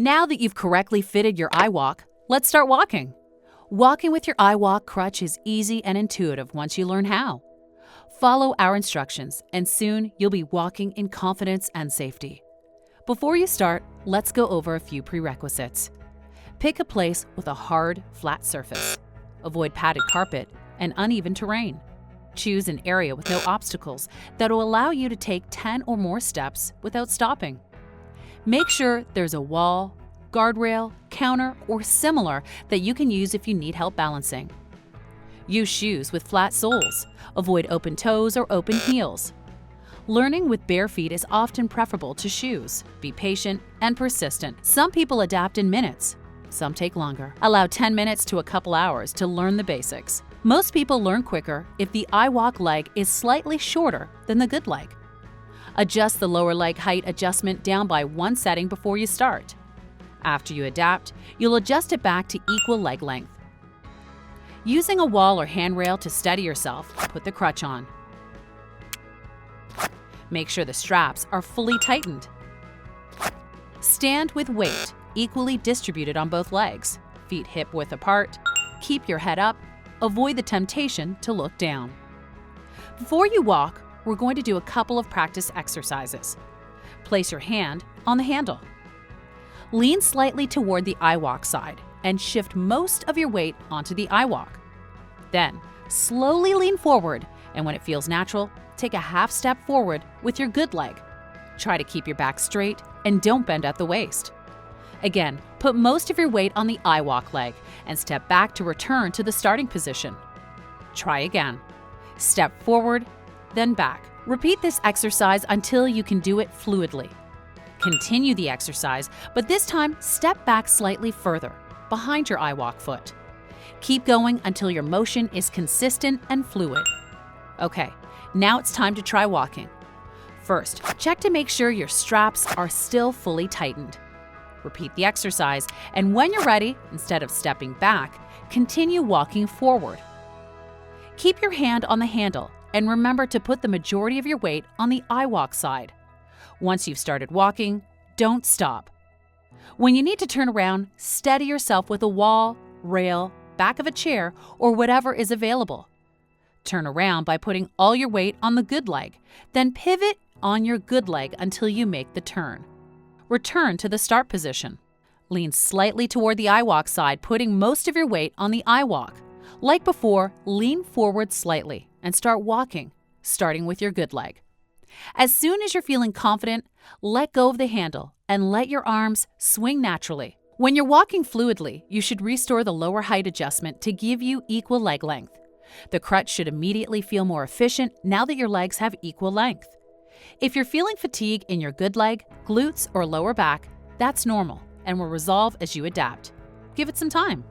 Now that you've correctly fitted your iWALK, let's start walking. Walking with your iWALK crutch is easy and intuitive once you learn how. Follow our instructions, and soon you'll be walking in confidence and safety. Before you start, let's go over a few prerequisites. Pick a place with a hard, flat surface. Avoid padded carpet and uneven terrain. Choose an area with no obstacles that will allow you to take 10 or more steps without stopping. Make sure there's a wall, guardrail, counter, or similar that you can use if you need help balancing. Use shoes with flat soles. Avoid open toes or open heels. Learning with bare feet is often preferable to shoes. Be patient and persistent. Some people adapt in minutes. Some take longer. Allow 10 minutes to a couple hours to learn the basics. Most people learn quicker if the iWALK leg is slightly shorter than the good leg. Adjust the lower leg height adjustment down by 1 setting before you start. After you adapt, you'll adjust it back to equal leg length. Using a wall or handrail to steady yourself, put the crutch on. Make sure the straps are fully tightened. Stand with weight equally distributed on both legs, feet hip-width apart. Keep your head up. Avoid the temptation to look down. Before you walk, we're going to do a couple of practice exercises. Place your hand on the handle. Lean slightly toward the iWALK side and shift most of your weight onto the iWALK. Then, slowly lean forward, and when it feels natural, take a half step forward with your good leg. Try to keep your back straight and don't bend at the waist. Again, put most of your weight on the iWALK leg and step back to return to the starting position. Try again. Step forward, then back. Repeat this exercise until you can do it fluidly. Continue the exercise, but this time step back slightly further, behind your iWALK foot. Keep going until your motion is consistent and fluid. Okay, now it's time to try walking. First, check to make sure your straps are still fully tightened. Repeat the exercise, and when you're ready, instead of stepping back, continue walking forward. Keep your hand on the handle, and remember to put the majority of your weight on the iWALK side. Once you've started walking, don't stop. When you need to turn around, steady yourself with a wall, rail, back of a chair, or whatever is available. Turn around by putting all your weight on the good leg, then pivot on your good leg until you make the turn. Return to the start position. Lean slightly toward the iWALK side, putting most of your weight on the iWALK. Like before, lean forward slightly and start walking, starting with your good leg. As soon as you're feeling confident, let go of the handle and let your arms swing naturally. When you're walking fluidly, you should restore the lower height adjustment to give you equal leg length. The crutch should immediately feel more efficient now that your legs have equal length. If you're feeling fatigue in your good leg, glutes, or lower back, that's normal and will resolve as you adapt. Give it some time.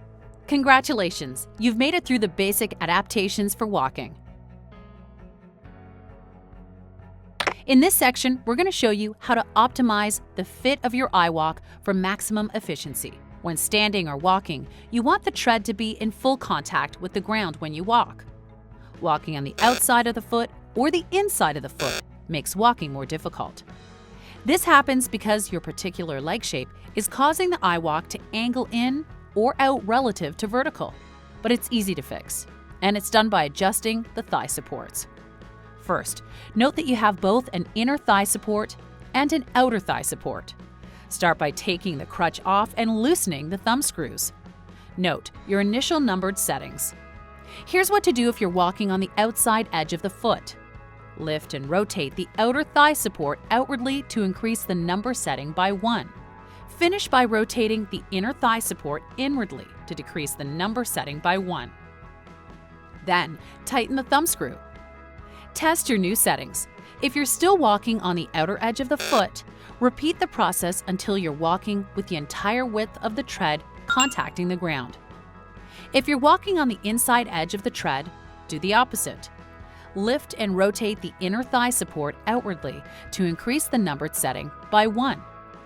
Congratulations, you've made it through the basic adaptations for walking. In this section, we're going to show you how to optimize the fit of your iWALK for maximum efficiency. When standing or walking, you want the tread to be in full contact with the ground when you walk. Walking on the outside of the foot or the inside of the foot makes walking more difficult. This happens because your particular leg shape is causing the iWALK to angle in or out relative to vertical, but it's easy to fix, and it's done by adjusting the thigh supports. First, note that you have both an inner thigh support and an outer thigh support. Start by taking the crutch off and loosening the thumb screws. Note your initial numbered settings. Here's what to do if you're walking on the outside edge of the foot. Lift and rotate the outer thigh support outwardly to increase the number setting by 1. Finish by rotating the inner thigh support inwardly to decrease the number setting by 1. Then, tighten the thumb screw. Test your new settings. If you're still walking on the outer edge of the foot, repeat the process until you're walking with the entire width of the tread contacting the ground. If you're walking on the inside edge of the tread, do the opposite. Lift and rotate the inner thigh support outwardly to increase the numbered setting by 1.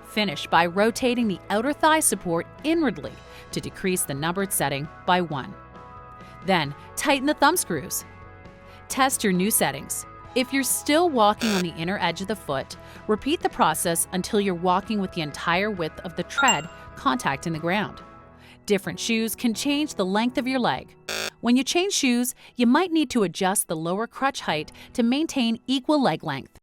Finish by rotating the outer thigh support inwardly to decrease the numbered setting by 1. Then, tighten the thumb screws. Test your new settings. If you're still walking on the inner edge of the foot, repeat the process until you're walking with the entire width of the tread contacting the ground. Different shoes can change the length of your leg. When you change shoes, you might need to adjust the lower crutch height to maintain equal leg length.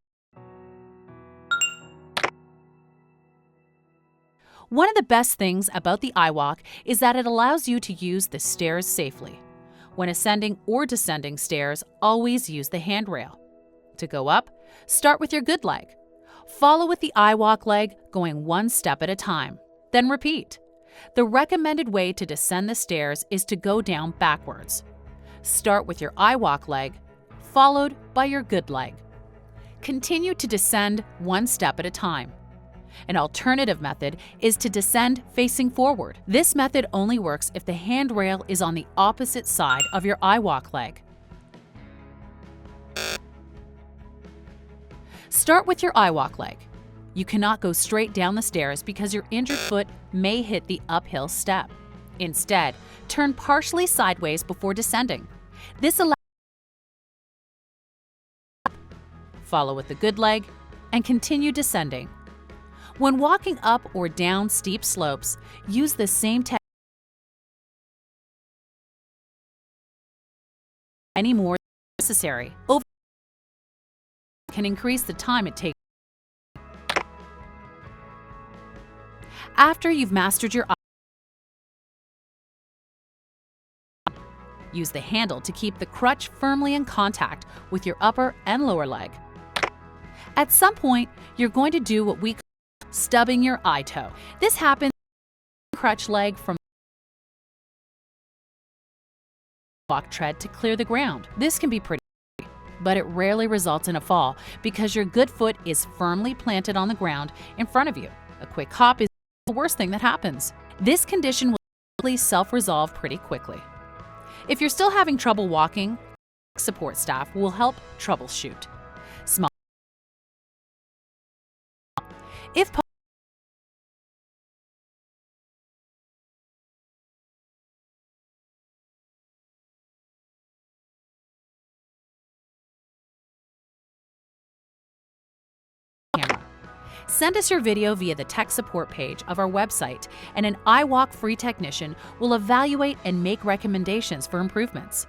One of the best things about the iWALK is that it allows you to use the stairs safely. When ascending or descending stairs, always use the handrail. To go up, start with your good leg. Follow with the iWALK leg, going one step at a time. Then repeat. The recommended way to descend the stairs is to go down backwards. Start with your iWALK leg, followed by your good leg. Continue to descend one step at a time. An alternative method is to descend facing forward. This method only works if the handrail is on the opposite side of your iWALK leg. Start with your iWALK leg. You cannot go straight down the stairs because your injured foot may hit the uphill step. Instead, turn partially sideways before descending. This allows follow with the good leg and continue descending. When walking up or down steep slopes, use the same technique any more necessary. Over can increase the time it takes. After you've mastered your use the handle to keep the crutch firmly in contact with your upper and lower leg. At some point, you're going to do what we call stubbing your toe. This happens when the crutch leg from the walk tread to clear the ground. This can be pretty, but it rarely results in a fall because your good foot is firmly planted on the ground in front of you. A quick hop is the worst thing that happens. This condition will usually self-resolve pretty quickly. If you're still having trouble walking, support staff will help troubleshoot. If camera. Send us your video via the tech support page of our website, and an iWALK free technician will evaluate and make recommendations for improvements.